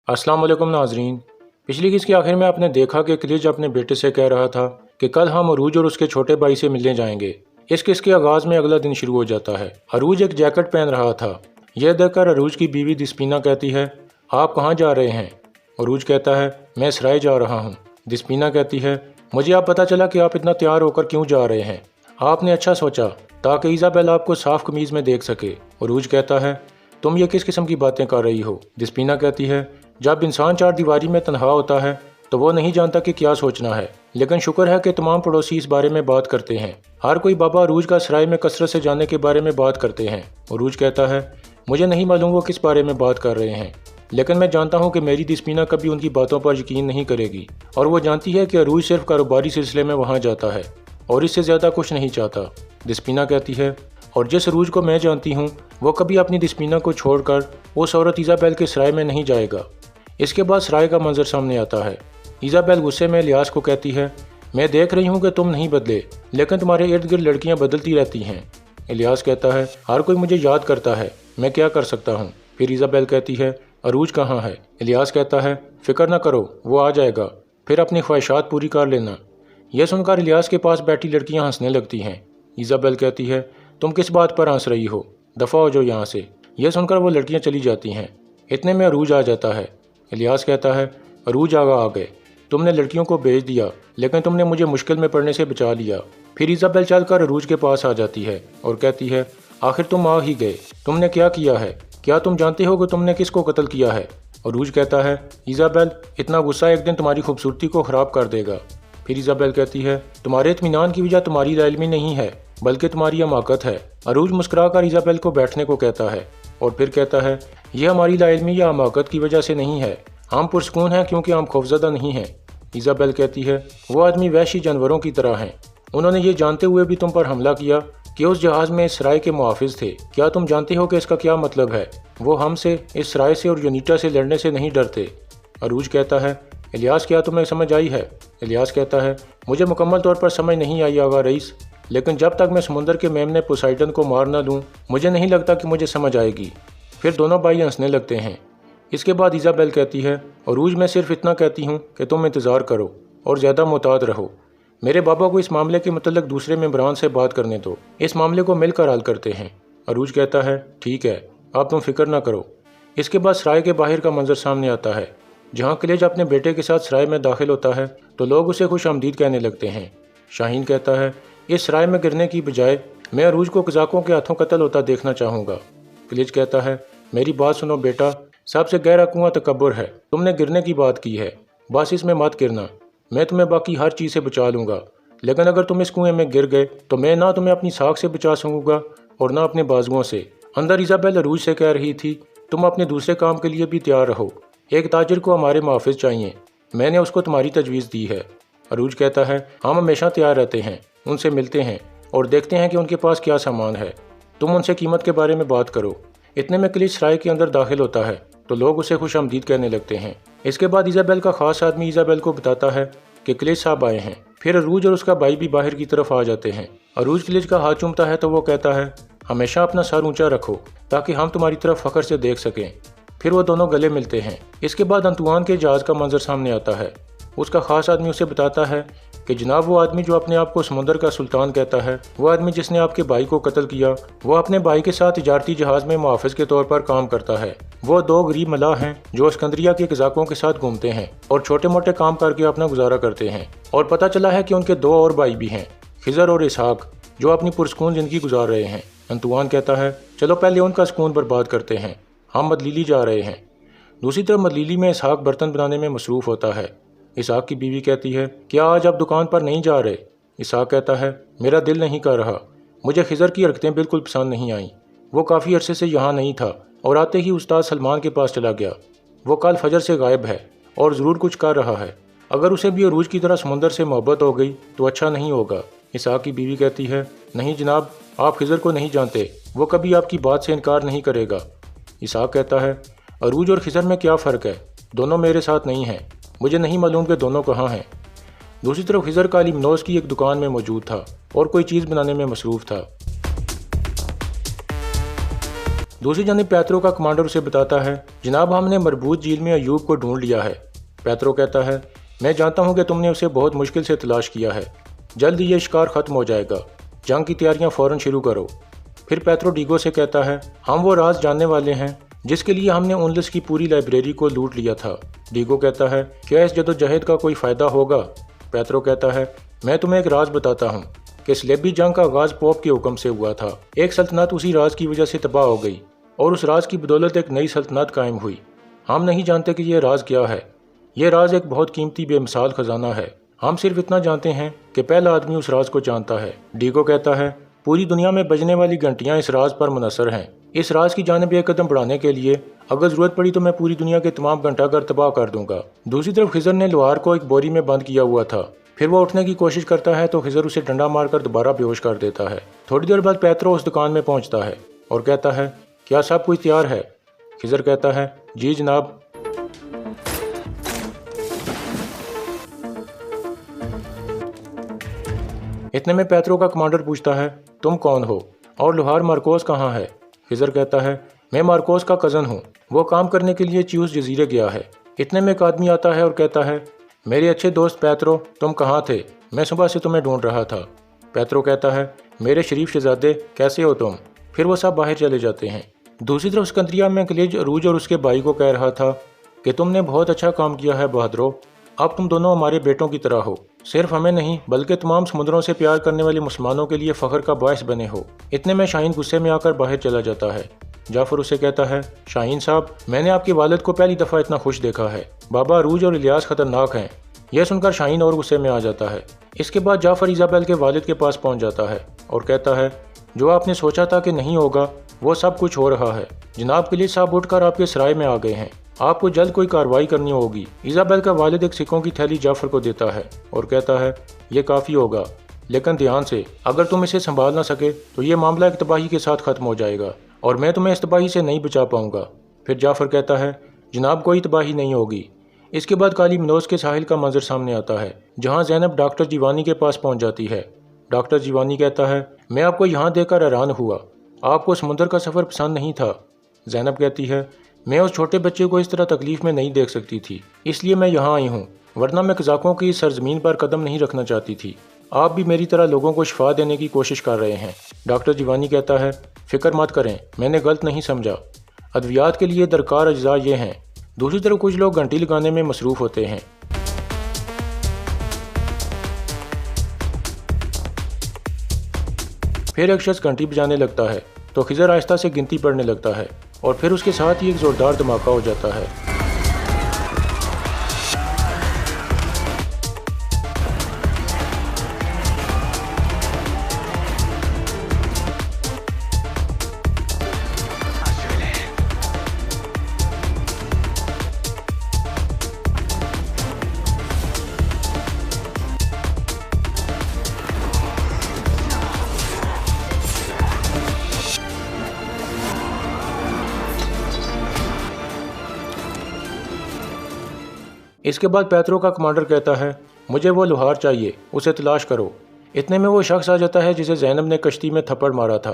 अस्सलाम वालेकुम नाजरीन। पिछली किस्त के आखिर में आपने देखा कि क्लिज अपने बेटे से कह रहा था कि कल हम अरूज और उसके छोटे भाई से मिलने जाएंगे। इस किस्त के आगाज़ में अगला दिन शुरू हो जाता है। अरूज एक जैकेट पहन रहा था। यह देखकर अरूज की बीवी दिस्पीना कहती है, आप कहाँ जा रहे हैं? अरूज कहता है, मैं सराय जा रहा हूँ। दिस्पीना कहती है, मुझे आप पता चला कि आप इतना तैयार होकर क्यों जा रहे हैं। आपने अच्छा सोचा ताकि इज़ाबेल आपको साफ कमीज़ में देख सके। अरूज कहता है, तुम ये किस किस्म की बातें कर रही हो? दिस्पीना कहती है, जब इंसान चार दीवारी में तन्हा होता है तो वो नहीं जानता कि क्या सोचना है, लेकिन शुक्र है कि तमाम पड़ोसी इस बारे में बात करते हैं। हर कोई बाबा अरूज का सराय में कसरत से जाने के बारे में बात करते हैं। अरूज कहता है, मुझे नहीं मालूम वो किस बारे में बात कर रहे हैं, लेकिन मैं जानता हूँ कि मेरी दिस्पीना कभी उनकी बातों पर यकीन नहीं करेगी और वो जानती है कि अरूज सिर्फ कारोबारी सिलसिले में वहाँ जाता है और इससे ज़्यादा कुछ नहीं चाहता। दिस्पीना कहती है, और जिस अरूज को मैं जानती हूँ वो कभी अपनी दिस्पीना को छोड़कर उस औरत इज़ाबेल के सराय में नहीं जाएगा। इसके बाद सराय का मंजर सामने आता है। इज़ाबेल गुस्से में इलियास को कहती है, मैं देख रही हूँ कि तुम नहीं बदले, लेकिन तुम्हारे इर्द गिर्द लड़कियाँ बदलती रहती हैं। इलियास कहता है, हर कोई मुझे याद करता है, मैं क्या कर सकता हूँ। फिर इज़ाबेल कहती है, अरूज कहाँ है? इलियास कहता है, फिक्र न करो, वो आ जाएगा, फिर अपनी ख्वाहिशात पूरी कर लेना। यह सुनकर इलियास के पास बैठी लड़कियाँ हंसने लगती हैं। इज़ाबेल कहती है, तुम किस बात पर हंस रही हो? दफ़ा हो जो यहाँ से। यह सुनकर वो लड़कियाँ चली जाती हैं। इतने में अरूज आ जाता है। इलियास कहता है, अरूज आगा आ गए, तुमने लड़कियों को भेज दिया, लेकिन तुमने मुझे मुश्किल में पड़ने से बचा लिया। फिर इज़ाबेल चलकर अरूज के पास आ जाती है और कहती है, आखिर तुम आ ही गए, तुमने क्या किया है? क्या तुम जानते हो कि तुमने किसको कत्ल किया है? अरूज कहता है, इज़ाबेल, इतना गुस्सा एक दिन तुम्हारी खूबसूरती को ख़राब कर देगा। फिर इज़ाबेल कहती है, तुम्हारे इत्मीनान की वजह तुम्हारी लाइल्मी नहीं है, बल्कि तुम्हारी हमाकत है। अरूज मुस्कुराकर इज़ाबेल को बैठने को कहता है और फिर कहता है, यह हमारी लाइल्मी या हमाकत की वजह से नहीं है, हम पुरसकून हैं क्योंकि हम खौफजदा नहीं हैं। इज़ाबेल कहती है, वो आदमी वहशी जानवरों की तरह हैं, उन्होंने ये जानते हुए भी तुम पर हमला किया कि उस जहाज़ में इस सराय के मुहाफिज थे। क्या तुम जानते हो कि इसका क्या मतलब है? वो हमसे, इस सराय से और यूनिटा से लड़ने से नहीं डरते। अरूज कहता है, इलियास, क्या तुम्हें समझ आई है? इलियास कहता है, मुझे मुकम्मल तौर पर समझ नहीं आई आगा रईस, लेकिन जब तक मैं समुंदर के मेमने पोसाइडन को मार न दूँ मुझे नहीं लगता कि मुझे समझ आएगी। फिर दोनों भाई हंसने लगते हैं। इसके बाद इज़ाबेल कहती है, अरूज, मैं सिर्फ इतना कहती हूँ कि तुम इंतज़ार करो और ज़्यादा मुहतात रहो। मेरे बाबा को इस मामले के मुतल्लिक दूसरे मेंबरान से बात करने दो, इस मामले को मिलकर हल करते हैं। अरूज कहता है, ठीक है, अब तुम फिक्र ना करो। इसके बाद सराय के बाहर का मंजर सामने आता है। जहाँ क्लिज अपने बेटे के साथ सराय में दाखिल होता है तो लोग उसे खुश आमदीद कहने लगते हैं। शाहीन कहता है, इस सराय में गिरने की बजाय मैं अरूज को कज़ाकों के हाथों कत्ल होता देखना चाहूँगा। क्लिज कहता है, मेरी बात सुनो बेटा, सबसे गहरा कुआं तकब्बुर है, तुमने गिरने की बात की है, बस इसमें मत गिरना, मैं तुम्हें बाकी हर चीज़ से बचा लूँगा, लेकिन अगर तुम इस कुएं में गिर गए तो मैं ना तुम्हें अपनी साख से बचा सकूँगा और ना अपने बाजुओं से। अंदर इज़ाबेल अरूज से कह रही थी, तुम अपने दूसरे काम के लिए भी तैयार रहो, एक ताजिर को हमारे मुहाफिज चाहिए, मैंने उसको तुम्हारी तजवीज़ दी है। अरूज कहता है, हम हमेशा तैयार रहते हैं, उनसे मिलते हैं और देखते हैं कि उनके पास क्या सामान है, तुम उनसे कीमत के बारे में बात करो। इतने में क्लिज सराय के अंदर दाखिल होता है तो लोग उसे खुश आमदीद कहने लगते हैं। इसके बाद इज़ाबेल का खास आदमी इज़ाबेल को बताता है कि क्लिज साहब आए हैं। फिर अरूज और उसका भाई भी बाहर की तरफ आ जाते हैं। अरूज क्लिज का हाथ चूमता है तो वो कहता है, हमेशा अपना सर ऊंचा रखो ताकि हम तुम्हारी तरफ फख्र से देख सकें। फिर वो दोनों गले मिलते हैं। इसके बाद अंतुआन के जहाज़ का मंजर सामने आता है। उसका खास आदमी उसे बताता है कि जनाब, वो आदमी जो अपने आप को समुंदर का सुल्तान कहता है, वो आदमी जिसने आपके भाई को कत्ल किया, वो अपने भाई के साथ तिजारती जहाज़ में मुहाफिज के तौर पर काम करता है। वो दो गरीब मलाह हैं जो अस्कंदरिया के कज़ाकों के साथ घूमते हैं और छोटे मोटे काम करके अपना गुजारा करते हैं। और पता चला है कि उनके दो और भाई भी हैं, खिजर और इसहाक, जो अपनी पुरसकून ज़िंदगी गुजार रहे हैं। अंतुआन कहता है, चलो पहले उनका सुकून बर्बाद करते हैं, हम मदलीली जा रहे हैं। दूसरी तरफ मदलीली में इसहाक बर्तन बनाने में मसरूफ़ होता है। इसहाक की बीवी कहती है, क्या आज आप दुकान पर नहीं जा रहे? इसहाक कहता है, मेरा दिल नहीं कर रहा, मुझे खिजर की हरकतें बिल्कुल पसंद नहीं आईं, वो काफ़ी अरसे से यहाँ नहीं था और आते ही उस्ताद सलमान के पास चला गया, वो कल फजर से गायब है और ज़रूर कुछ कर रहा है, अगर उसे भी अरूज की तरह समुंदर से मोहब्बत हो गई तो अच्छा नहीं होगा। इसहाक की बीवी कहती है, नहीं जनाब, आप खिजर को नहीं जानते, वो कभी आपकी बात से इनकार नहीं करेगा। इसहाक कहता है, अरूज और खिजर में क्या फ़र्क है? दोनों मेरे साथ नहीं हैं, मुझे नहीं मालूम कि दोनों कहाँ हैं। दूसरी तरफ खिजर काली मनोज की एक दुकान में मौजूद था और कोई चीज़ बनाने में मसरूफ़ था। दूसरी जानिब पेत्रो का कमांडर उसे बताता है, जनाब हमने मरबूत झील में अयूब को ढूंढ लिया है। पेत्रो कहता है, मैं जानता हूँ कि तुमने उसे बहुत मुश्किल से तलाश किया है, जल्द ये शिकार खत्म हो जाएगा, जंग की तैयारियां फौरन शुरू करो। फिर पेत्रो डीगो से कहता है, हम वो राज जानने वाले हैं जिसके लिए हमने उनलस की पूरी लाइब्रेरी को लूट लिया था। डीगो कहता है, क्या इस जदोजहद का कोई फ़ायदा होगा? पेत्रो कहता है, मैं तुम्हें एक राज बताता हूँ कि स्लेबी जंग का आगाज़ पोप के हुक्म से हुआ था। एक सल्तनत उसी राज की वजह से तबाह हो गई और उस राज की बदौलत एक नई सल्तनत कायम हुई। हम नहीं जानते कि यह राज क्या है। यह राज एक बहुत कीमती बेमिसाल खजाना है। हम सिर्फ इतना जानते हैं कि पहला आदमी उस राज को जानता है। डीगो कहता है, पूरी दुनिया में बजने वाली घंटियां इस राज पर मुनसर हैं। इस राज की जानिब एक कदम बढ़ाने के लिए अगर ज़रूरत पड़ी तो मैं पूरी दुनिया के तमाम घंटाघर तबाह कर दूंगा। दूसरी तरफ खिज़र ने लोहार को एक बोरी में बंद किया हुआ था। फिर वो उठने की कोशिश करता है तो खिज़र उसे डंडा मारकर दोबारा बेहोश कर देता है। थोड़ी देर बाद पेत्रो उस दुकान में पहुंचता है और कहता है, क्या सब कुछ तैयार है? खिज़र कहता है, जी जनाब। इतने में पेत्रो का कमांडर पूछता है, तुम कौन हो और लोहार मार्कोस कहाँ है? खिज़र कहता है, मैं मार्कोस का कज़न हूँ, वो काम करने के लिए च्यूस जजीरे गया है। इतने में एक आदमी आता है और कहता है, मेरे अच्छे दोस्त पेत्रो, तुम कहाँ थे? मैं सुबह से तुम्हें ढूंढ रहा था। पेत्रो कहता है, मेरे शरीफ शहजादे, कैसे हो तुम? फिर वो सब बाहर चले जाते हैं। दूसरी तरफ सिकंदरिया में खलीज अरूज और उसके भाई को कह रहा था कि तुमने बहुत अच्छा काम किया है बहादुरो, अब तुम दोनों हमारे बेटों की तरह हो। सिर्फ हमें नहीं बल्कि तमाम समुद्रों से प्यार करने वाले मुसलमानों के लिए फ़ख्र का बायस बने हो। इतने में शाहीन गुस्से में आकर बाहर चला जाता है। जाफर उसे कहता है, शाहीन साहब, मैंने आपके वालिद को पहली दफ़ा इतना खुश देखा है। बाबा अरूज और इलियास खतरनाक हैं। यह सुनकर शाहीन और गुस्से में आ जाता है। इसके बाद जाफर इजाबेल के वालिद के पास पहुंच जाता है और कहता है, जो आपने सोचा था कि नहीं होगा वो सब कुछ हो रहा है। जनाब खलीज साहब उठकर आपके सराय में आ गए हैं, आपको जल्द कोई कार्रवाई करनी होगी। इजाबेल का वालिद एक सिक्कों की थैली जाफर को देता है और कहता है, ये काफ़ी होगा, लेकिन ध्यान से, अगर तुम इसे संभाल ना सके तो ये मामला एक तबाही के साथ ख़त्म हो जाएगा और मैं तुम्हें इस तबाही से नहीं बचा पाऊंगा। फिर जाफर कहता है, जनाब कोई तबाही नहीं होगी। इसके बाद काली मनोज के साहिल का मंजर सामने आता है, जहाँ ज़ैनब डॉक्टर जीवानी के पास पहुँच जाती है। डॉक्टर जीवानी कहता है, मैं आपको यहाँ देखकर हैरान हुआ, आपको समुद्र का सफ़र पसंद नहीं था। ज़ैनब कहती है, मैं उस छोटे बच्चे को इस तरह तकलीफ में नहीं देख सकती थी, इसलिए मैं यहाँ आई हूँ, वरना मैं कज़ाकों की सरजमीन पर कदम नहीं रखना चाहती थी। आप भी मेरी तरह लोगों को शिफा देने की कोशिश कर रहे हैं। डॉक्टर जीवानी कहता है, फिक्र मत करें, मैंने गलत नहीं समझा। अद्वियात के लिए दरकार अज्जा ये हैं। दूसरी तरफ कुछ लोग घंटी लगाने में मसरूफ़ होते हैं। फिर एक शख्स घंटी बजाने लगता है तो खिज़र आहिस्ता से गिनती पढ़ने लगता है और फिर उसके साथ ही एक ज़ोरदार धमाका हो जाता है। इसके बाद पेत्रो का कमांडर कहता है, मुझे वो लोहार चाहिए, उसे तलाश करो। इतने में वो शख्स आ जाता है जिसे ज़ैनब ने कश्ती में थप्पड़ मारा था।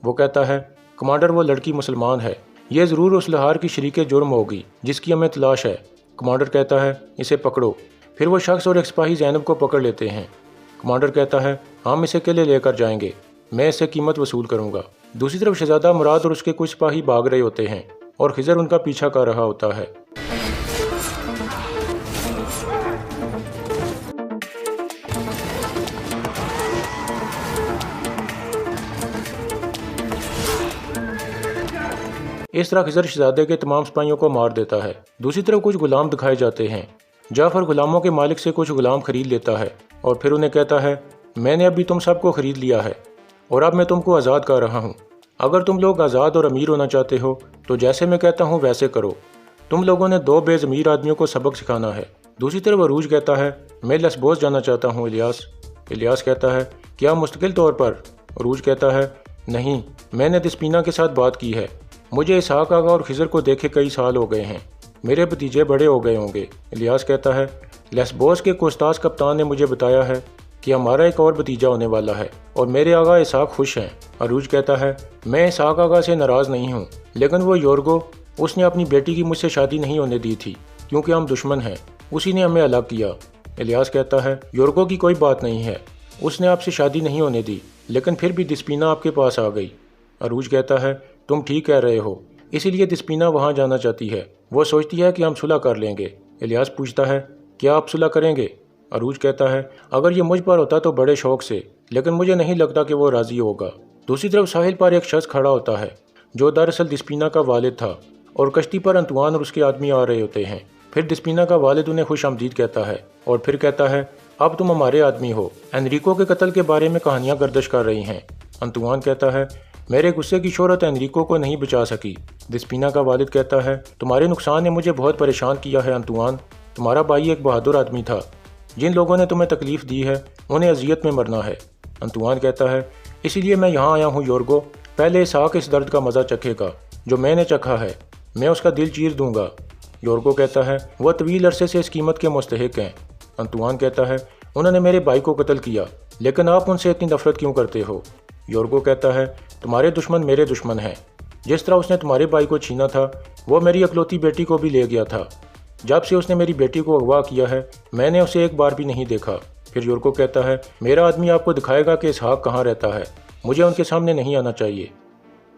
वो कहता है, कमांडर वो लड़की मुसलमान है, ये ज़रूर उस लोहार की शरीके जुर्म होगी जिसकी हमें तलाश है। कमांडर कहता है, इसे पकड़ो। फिर वो शख्स और एक सिपाही ज़ैनब को पकड़ लेते हैं। कमांडर कहता है, हम इसे किले लेकर जाएंगे, मैं इससे कीमत वसूल करूँगा। दूसरी तरफ शहजादा मुराद और उसके कुछ सिपाही भाग रहे होते हैं और खिज़र उनका पीछा कर रहा होता है। इस तरह खिज़र शहजादे के तमाम सिपाहियों को मार देता है। दूसरी तरफ कुछ गुलाम दिखाए जाते हैं। जाफर गुलामों के मालिक से कुछ गुलाम खरीद लेता है और फिर उन्हें कहता है, मैंने अभी तुम सबको खरीद लिया है और अब मैं तुमको आज़ाद कर रहा हूँ। अगर तुम लोग आज़ाद और अमीर होना चाहते हो तो जैसे मैं कहता हूँ वैसे करो। तुम लोगों ने 2 बेज़मीर आदमियों को सबक सिखाना है। दूसरी तरफ अरूज कहता है, मैं लेस्बोस जाना चाहता हूँ इलियास। इलियास कहता है, क्या मुस्तकिल तौर पर? अरूज कहता है, नहीं, मैंने दिस्पीना के साथ बात की है। मुझे इसहाक आगा और खिज़र को देखे कई साल हो गए हैं, मेरे भतीजे बड़े हो गए होंगे। इलियास कहता है, लेस्बोस के कोस्तास कप्तान ने मुझे बताया है کہ ہمارا ایک اور بھتیجا ہونے والا ہے اور میرے آقا اسحاق خوش ہیں۔ عروج کہتا ہے میں اسحاق آقا سے ناراض نہیں ہوں، لیکن وہ یورگو، اس نے اپنی بیٹی کی مجھ سے شادی نہیں ہونے دی تھی کیونکہ ہم دشمن ہیں، اسی نے ہمیں الگ کیا۔ الیاس کہتا ہے یورگو کی کوئی بات نہیں ہے، اس نے آپ سے شادی نہیں ہونے دی، لیکن پھر بھی دسپینا آپ کے پاس آ گئی۔ عروج کہتا ہے تم ٹھیک کہہ رہے ہو، اسی لیے دسپینا وہاں جانا چاہتی ہے، وہ سوچتی ہے کہ ہم صلح کر لیں گے۔ الیاس پوچھتا ہے کیا آپ صلح کریں گے؟ عروج کہتا ہے اگر یہ مجھ پر ہوتا تو بڑے شوق سے، لیکن مجھے نہیں لگتا کہ وہ راضی ہوگا۔ دوسری طرف ساحل پر ایک شخص کھڑا ہوتا ہے جو دراصل دسپینا کا والد تھا، اور کشتی پر انطوان اور اس کے آدمی آ رہے ہوتے ہیں۔ پھر دسپینا کا والد انہیں خوش آمدید کہتا ہے اور پھر کہتا ہے اب تم ہمارے آدمی ہو، انریکو کے قتل کے بارے میں کہانیاں گردش کر رہی ہیں۔ انطوان کہتا ہے میرے غصے کی شہرت انریکو کو نہیں بچا سکی۔ دسپینا کا والد کہتا ہے تمہارے نقصان نے مجھے بہت پریشان کیا ہے انطوان، تمہارا بھائی ایک بہادر آدمی تھا، جن لوگوں نے تمہیں تکلیف دی ہے انہیں اذیت میں مرنا ہے۔ انطوان کہتا ہے اسی لیے میں یہاں آیا ہوں یورگو، پہلے اسحاق اس درد کا مزہ چکھے گا جو میں نے چکھا ہے، میں اس کا دل چیر دوں گا۔ یورگو کہتا ہے وہ طویل عرصے سے اس قیمت کے مستحق ہیں۔ انطوان کہتا ہے انہوں نے میرے بھائی کو قتل کیا، لیکن آپ ان سے اتنی نفرت کیوں کرتے ہو؟ یورگو کہتا ہے تمہارے دشمن میرے دشمن ہیں، جس طرح اس نے تمہارے بھائی کو چھینا تھا وہ میری اکلوتی بیٹی کو بھی لے گیا تھا۔ جب سے اس نے میری بیٹی کو اغوا کیا ہے میں نے اسے ایک بار بھی نہیں دیکھا۔ پھر یورگو کہتا ہے میرا آدمی آپ کو دکھائے گا کہ اسحاق کہاں رہتا ہے، مجھے ان کے سامنے نہیں آنا چاہیے۔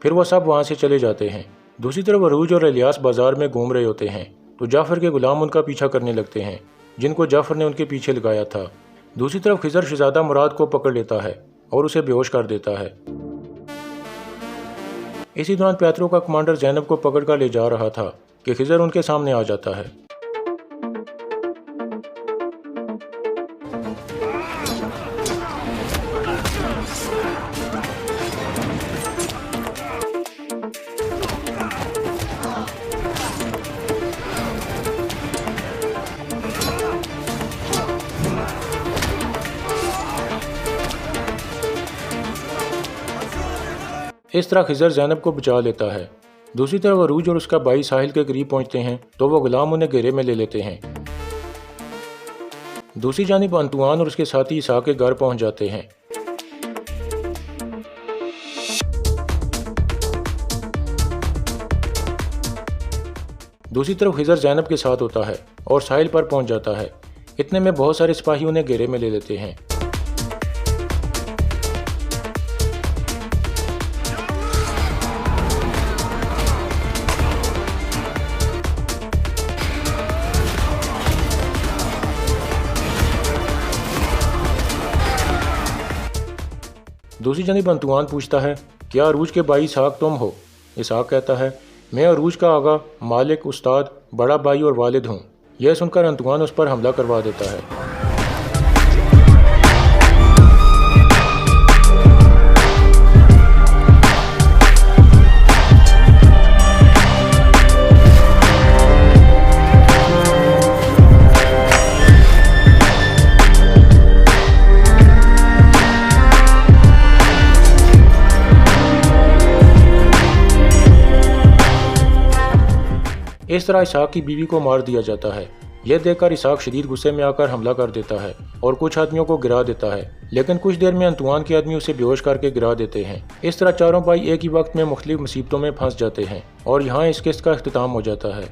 پھر وہ سب وہاں سے چلے جاتے ہیں۔ دوسری طرف عروج اور الیاس بازار میں گھوم رہے ہوتے ہیں تو جعفر کے غلام ان کا پیچھا کرنے لگتے ہیں جن کو جعفر نے ان کے پیچھے لگایا تھا۔ دوسری طرف خضر شہزادہ مراد کو پکڑ لیتا ہے اور اسے بے ہوش کر دیتا ہے۔ اسی دوران پیترو کا کمانڈر زینب کو پکڑ کر لے جا رہا تھا کہ خضر ان کے سامنے آ جاتا ہے۔ اس طرح خضر زینب کو بچا لیتا ہے۔ دوسری طرف عروج اور اس کا بھائی ساحل کے قریب پہنچتے ہیں تو وہ غلام انہیں گھیرے میں لے لیتے ہیں۔ دوسری جانب انطوان اور اس کے ساتھی اسحاق کے گھر پہنچ جاتے ہیں۔ دوسری طرف خضر زینب کے ساتھ ہوتا ہے اور ساحل پر پہنچ جاتا ہے۔ اتنے میں بہت سارے سپاہی انہیں گھیرے میں لے لیتے ہیں۔ دوسری جانب انطوان پوچھتا ہے کیا عروج کے بھائی اسحاق تم ہو؟ اسحاق کہتا ہے میں عروج کا آغا، مالک، استاد، بڑا بھائی اور والد ہوں۔ یہ سن کر انطوان اس پر حملہ کروا دیتا ہے۔ اس طرح اسحاق کی بیوی کو مار دیا جاتا ہے۔ یہ دیکھ کر اسحاق شدید غصے میں آ کر حملہ کر دیتا ہے اور کچھ آدمیوں کو گرا دیتا ہے، لیکن کچھ دیر میں انطوان کے آدمی اسے بے ہوش کر کے گرا دیتے ہیں۔ اس طرح چاروں بھائی ایک ہی وقت میں مختلف مصیبتوں میں پھنس جاتے ہیں اور یہاں اس قسط کا اختتام ہو جاتا ہے۔